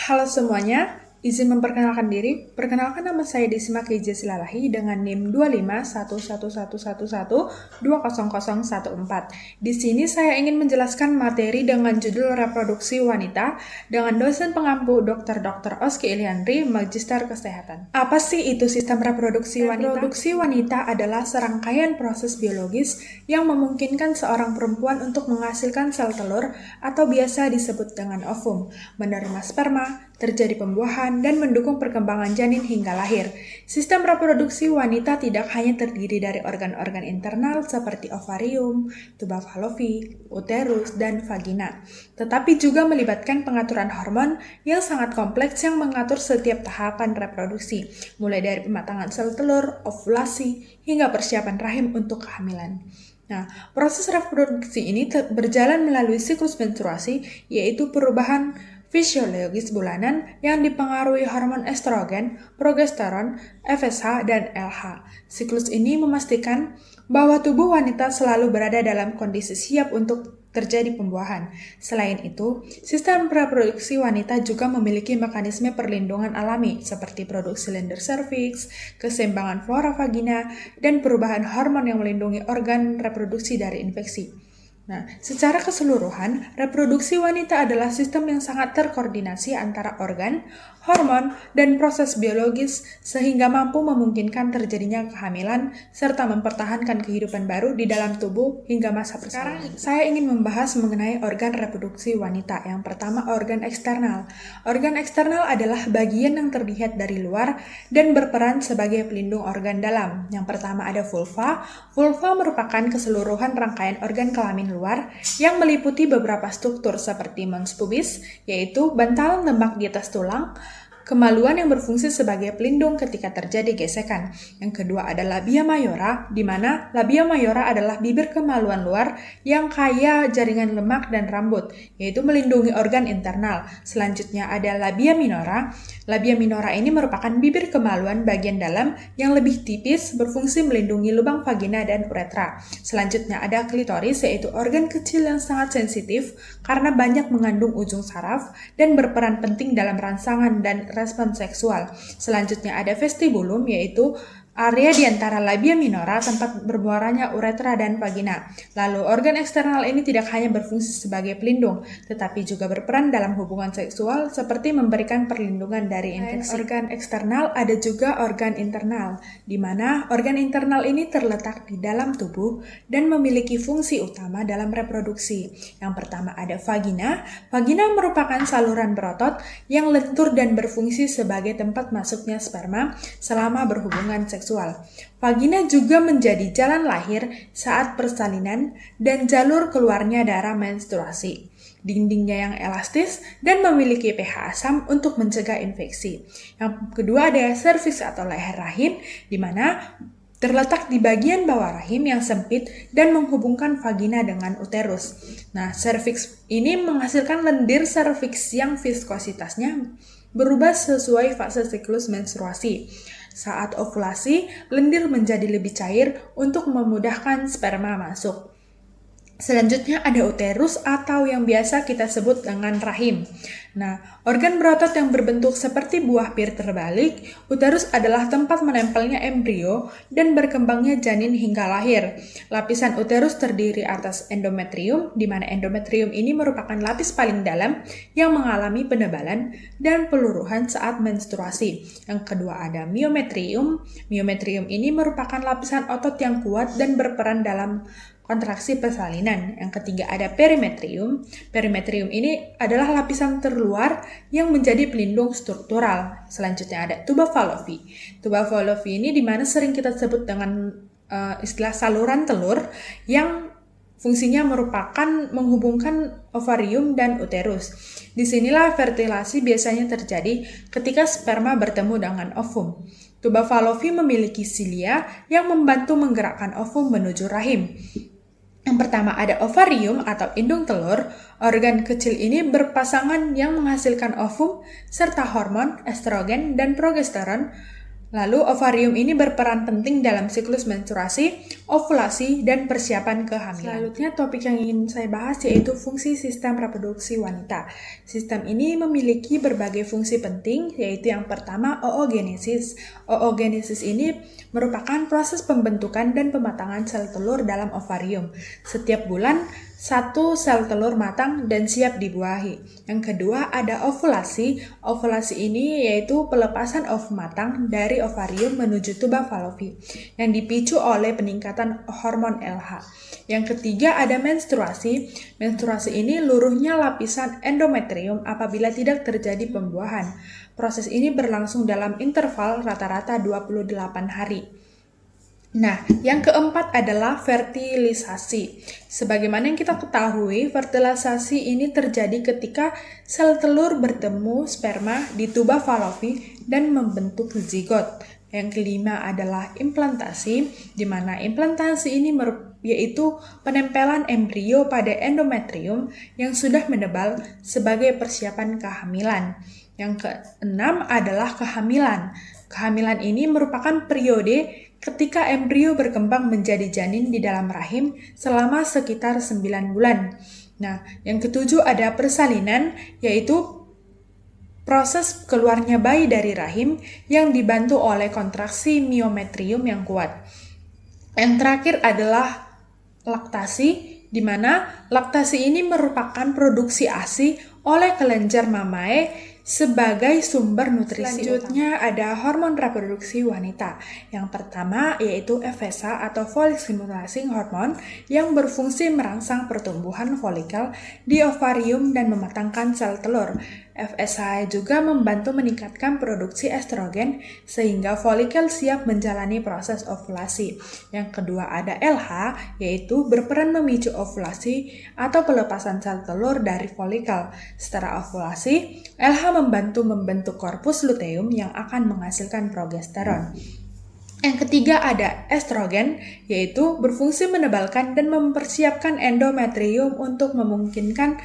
Halo semuanya, izin memperkenalkan diri. Perkenalkan nama saya Desima Keija Silalahi dengan NIM 2511111200014. Di sini saya ingin menjelaskan materi dengan judul Reproduksi Wanita dengan dosen pengampu Dr. Oski Iliandri, Magister Kesehatan. Apa sih itu sistem reproduksi wanita? Reproduksi wanita adalah serangkaian proses biologis yang memungkinkan seorang perempuan untuk menghasilkan sel telur atau biasa disebut dengan ovum, menerima sperma, terjadi pembuahan, dan mendukung perkembangan janin hingga lahir. Sistem reproduksi wanita tidak hanya terdiri dari organ-organ internal seperti ovarium, tuba fallopi, uterus, dan vagina, tetapi juga melibatkan pengaturan hormon yang sangat kompleks yang mengatur setiap tahapan reproduksi, mulai dari pematangan sel telur, ovulasi, hingga persiapan rahim untuk kehamilan. Nah, proses reproduksi ini berjalan melalui siklus menstruasi, yaitu perubahan fisiologis bulanan yang dipengaruhi hormon estrogen, progesteron, FSH, dan LH. Siklus ini memastikan bahwa tubuh wanita selalu berada dalam kondisi siap untuk terjadi pembuahan. Selain itu, sistem reproduksi wanita juga memiliki mekanisme perlindungan alami seperti produksi lender serviks, keseimbangan flora vagina, dan perubahan hormon yang melindungi organ reproduksi dari infeksi. Nah, secara keseluruhan, reproduksi wanita adalah sistem yang sangat terkoordinasi antara organ, hormon, dan proses biologis sehingga mampu memungkinkan terjadinya kehamilan serta mempertahankan kehidupan baru di dalam tubuh hingga masa persalinan. Sekarang saya ingin membahas mengenai organ reproduksi wanita. Yang pertama, organ eksternal. Organ eksternal adalah bagian yang terlihat dari luar dan berperan sebagai pelindung organ dalam. Yang pertama ada vulva. Vulva merupakan keseluruhan rangkaian organ kelamin luar yang meliputi beberapa struktur seperti mons pubis, yaitu bantalan lemak di atas tulang, kemaluan yang berfungsi sebagai pelindung ketika terjadi gesekan. Yang kedua ada labia mayora, di mana labia mayora adalah bibir kemaluan luar yang kaya jaringan lemak dan rambut, yaitu melindungi organ internal. Selanjutnya ada labia minora. Labia minora ini merupakan bibir kemaluan bagian dalam yang lebih tipis, berfungsi melindungi lubang vagina dan uretra. Selanjutnya ada klitoris, yaitu organ kecil yang sangat sensitif karena banyak mengandung ujung saraf dan berperan penting dalam rangsangan dan respon seksual. Selanjutnya ada vestibulum, yaitu area di antara labia minora tempat bermuaranya uretra dan vagina. Lalu organ eksternal ini tidak hanya berfungsi sebagai pelindung, tetapi juga berperan dalam hubungan seksual seperti memberikan perlindungan dari infeksi. Organ eksternal ada juga organ internal, di mana organ internal ini terletak di dalam tubuh dan memiliki fungsi utama dalam reproduksi. Yang pertama ada vagina. Vagina merupakan saluran berotot yang lentur dan berfungsi sebagai tempat masuknya sperma selama berhubungan seksual. Vagina juga menjadi jalan lahir saat persalinan dan jalur keluarnya darah menstruasi. Dindingnya yang elastis dan memiliki pH asam untuk mencegah infeksi. Yang kedua ada serviks atau leher rahim, di mana terletak di bagian bawah rahim yang sempit dan menghubungkan vagina dengan uterus. Nah, serviks ini menghasilkan lendir serviks yang viskositasnya berubah sesuai fase siklus menstruasi. Saat ovulasi, lendir menjadi lebih cair untuk memudahkan sperma masuk. Selanjutnya ada uterus atau yang biasa kita sebut dengan rahim. Nah, organ berotot yang berbentuk seperti buah pir terbalik, uterus adalah tempat menempelnya embrio dan berkembangnya janin hingga lahir. Lapisan uterus terdiri atas endometrium, di mana endometrium ini merupakan lapis paling dalam yang mengalami penebalan dan peluruhan saat menstruasi. Yang kedua ada miometrium. Miometrium ini merupakan lapisan otot yang kuat dan berperan dalam kontraksi persalinan. Yang ketiga ada perimetrium. Perimetrium ini adalah lapisan terluar yang menjadi pelindung struktural. Selanjutnya ada tuba fallopi. Tuba fallopi ini dimana sering kita sebut dengan istilah saluran telur yang fungsinya merupakan menghubungkan ovarium dan uterus. Disinilah fertilasi biasanya terjadi ketika sperma bertemu dengan ovum. Tuba fallopi memiliki silia yang membantu menggerakkan ovum menuju rahim. Yang pertama ada ovarium atau indung telur. Organ kecil ini berpasangan yang menghasilkan ovum serta hormon estrogen dan progesteron Lalu ovarium ini berperan penting dalam siklus menstruasi, ovulasi, dan persiapan kehamilan. Selanjutnya topik yang ingin saya bahas yaitu fungsi sistem reproduksi wanita. Sistem ini memiliki berbagai fungsi penting, yaitu yang pertama oogenesis. Oogenesis ini merupakan proses pembentukan dan pematangan sel telur dalam ovarium. Setiap bulan, satu sel telur matang dan siap dibuahi. Yang kedua ada ovulasi. Ovulasi ini yaitu pelepasan ov matang dari ovarium menuju tuba falopi yang dipicu oleh peningkatan hormon LH. Yang ketiga ada menstruasi. Menstruasi ini luruhnya lapisan endometrium apabila tidak terjadi pembuahan. Proses ini berlangsung dalam interval rata-rata 28 hari. Nah, yang keempat adalah fertilisasi. Sebagaimana yang kita ketahui, fertilisasi ini terjadi ketika sel telur bertemu sperma di tuba falopi dan membentuk zigot. Yang kelima adalah implantasi, di mana implantasi ini yaitu penempelan embrio pada endometrium yang sudah menebal sebagai persiapan kehamilan. Yang keenam adalah kehamilan. Kehamilan ini merupakan periode ketika embrio berkembang menjadi janin di dalam rahim selama sekitar 9 bulan. Nah, yang ketujuh ada persalinan, yaitu proses keluarnya bayi dari rahim yang dibantu oleh kontraksi miometrium yang kuat. Yang terakhir adalah laktasi, di mana laktasi ini merupakan produksi ASI oleh kelenjar mamae sebagai sumber nutrisi. Selanjutnya ada hormon reproduksi wanita. Yang pertama yaitu FSH atau follicle stimulating hormone yang berfungsi merangsang pertumbuhan folikel di ovarium dan mematangkan sel telur. FSH juga membantu meningkatkan produksi estrogen sehingga folikel siap menjalani proses ovulasi. Yang kedua ada LH, yaitu berperan memicu ovulasi atau pelepasan sel telur dari folikel. Setelah ovulasi, LH membantu membentuk korpus luteum yang akan menghasilkan progesteron. Yang ketiga ada estrogen, yaitu berfungsi menebalkan dan mempersiapkan endometrium untuk memungkinkan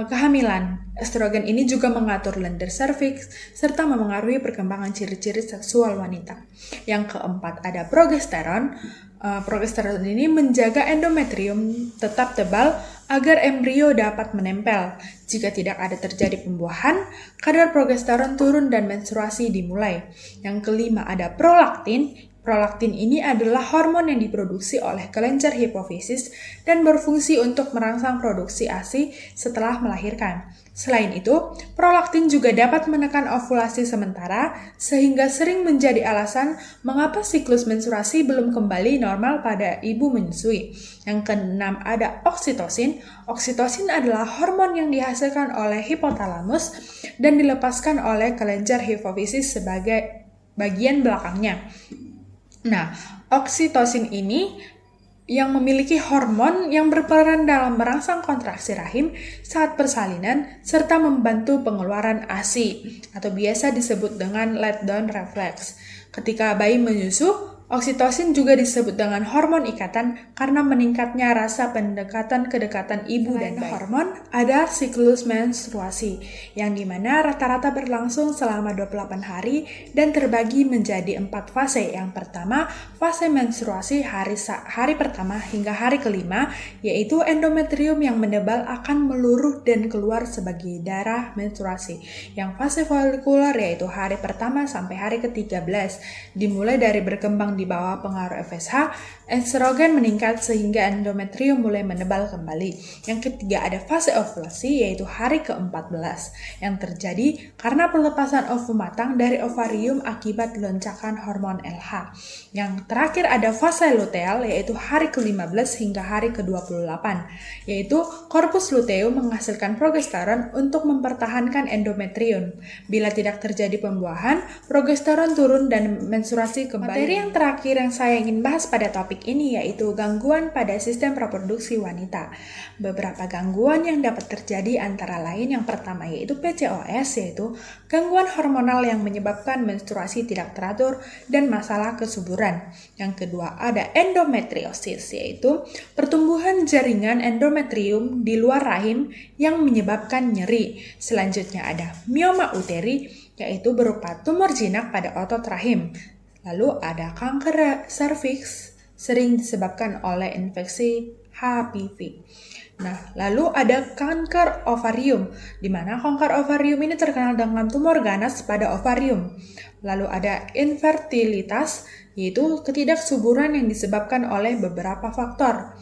kehamilan. Estrogen ini juga mengatur lendir serviks serta memengaruhi perkembangan ciri-ciri seksual wanita. Yang keempat ada progesteron. Progesteron ini menjaga endometrium tetap tebal agar embrio dapat menempel. Jika tidak ada terjadi pembuahan, kadar progesteron turun dan menstruasi dimulai. Yang kelima ada prolaktin. Prolaktin ini adalah hormon yang diproduksi oleh kelenjar hipofisis dan berfungsi untuk merangsang produksi ASI setelah melahirkan. Selain itu, prolaktin juga dapat menekan ovulasi sementara sehingga sering menjadi alasan mengapa siklus menstruasi belum kembali normal pada ibu menyusui. Yang keenam ada oksitosin. Oksitosin adalah hormon yang dihasilkan oleh hipotalamus dan dilepaskan oleh kelenjar hipofisis sebagai bagian belakangnya. Nah, oksitosin ini yang memiliki hormon yang berperan dalam merangsang kontraksi rahim saat persalinan serta membantu pengeluaran ASI atau biasa disebut dengan let down reflex. Ketika bayi menyusu, oksitosin juga disebut dengan hormon ikatan karena meningkatnya rasa kedekatan ibu dan bayi. Hormon ada siklus menstruasi yang dimana rata-rata berlangsung selama 28 hari dan terbagi menjadi 4 fase. Yang pertama, fase menstruasi hari pertama hingga hari kelima, yaitu endometrium yang menebal akan meluruh dan keluar sebagai darah menstruasi. Yang fase folikuler yaitu hari pertama sampai hari ke-13, dimulai dari berkembang di bawah pengaruh FSH, estrogen meningkat sehingga endometrium mulai menebal kembali. Yang ketiga ada fase ovulasi yaitu hari ke-14 yang terjadi karena pelepasan ovum matang dari ovarium akibat lonjakan hormon LH. Yang terakhir ada fase luteal yaitu hari ke-15 hingga hari ke-28, yaitu korpus luteum menghasilkan progesteron untuk mempertahankan endometrium. Bila tidak terjadi pembuahan, progesteron turun dan menstruasi kembali. Materi yang terakhir yang saya ingin bahas pada topik ini yaitu gangguan pada sistem reproduksi wanita. Beberapa gangguan yang dapat terjadi antara lain yang pertama yaitu PCOS, yaitu gangguan hormonal yang menyebabkan menstruasi tidak teratur dan masalah kesuburan. Yang kedua ada endometriosis, yaitu pertumbuhan jaringan endometrium di luar rahim yang menyebabkan nyeri. Selanjutnya ada mioma uteri, yaitu berupa tumor jinak pada otot rahim. Lalu ada kanker serviks, sering disebabkan oleh infeksi HPV. Nah, lalu ada kanker ovarium, di mana kanker ovarium ini terkenal dengan tumor ganas pada ovarium. Lalu ada infertilitas, yaitu ketidaksuburan yang disebabkan oleh beberapa faktor.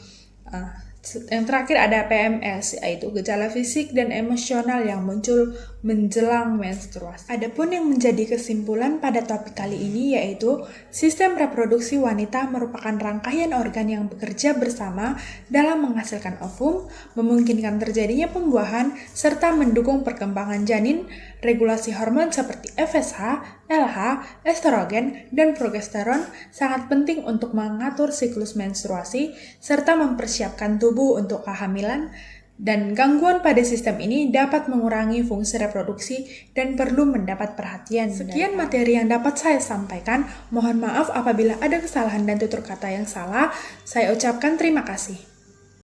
Yang terakhir ada PMS, yaitu gejala fisik dan emosional yang muncul menjelang menstruasi. Adapun yang menjadi kesimpulan pada topik kali ini yaitu sistem reproduksi wanita merupakan rangkaian organ yang bekerja bersama dalam menghasilkan ovum, memungkinkan terjadinya pembuahan, serta mendukung perkembangan janin. Regulasi hormon seperti FSH, LH, estrogen, dan progesteron sangat penting untuk mengatur siklus menstruasi serta mempersiapkan tubuh untuk kehamilan, dan gangguan pada sistem ini dapat mengurangi fungsi reproduksi dan perlu mendapat perhatian. Sekian materi yang dapat saya sampaikan. Mohon maaf apabila ada kesalahan dan tutur kata yang salah. Saya ucapkan terima kasih.